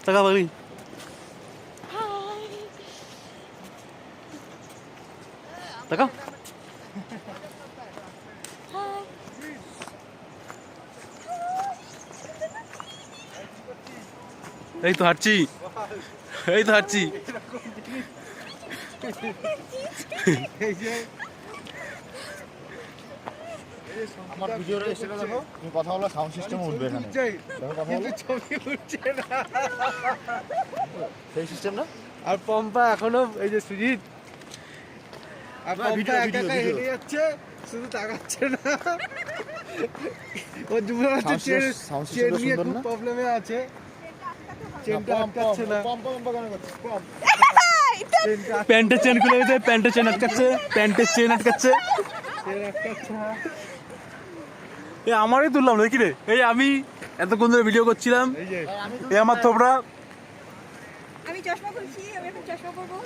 টাকা পাগলি টাকা এই তো হাঁটছি এই তো হাঁটছি আমার ভিডিওটা এসে দেখো তুমি কথা বলো সাউন্ড সিস্টেম উঠবে এখানে দেখো কথা বলো ছবি উঠছে না সেই সিস্টেম না আর পম্পা এখনো এই যে সুজিত আর না, পম্পা ভিডিও, একা ভিডিও, একা ভিডিও। হেঁটে যাচ্ছে শুধু তাকাচ্ছে না ওর জীবনে হচ্ছে Sound চেন system নিয়ে সুন্দর খুব না? প্রবলেমে আছে চেনটা আটকাচ্ছে না চেনটা প্যান্টের চেন খুলে গেছে প্যান্টের চেন আটকাচ্ছে প্যান্টের চেন আটকাচ্ছে আটকাচ্ছে না এ আমারই তুললাম নাকি রে এই আমি এতক্ষণ ধরে ভিডিও করছিলাম এই যে এই আমার থোবরা আমি চশমা খুলছি, আমি এখন চশমা পরবো।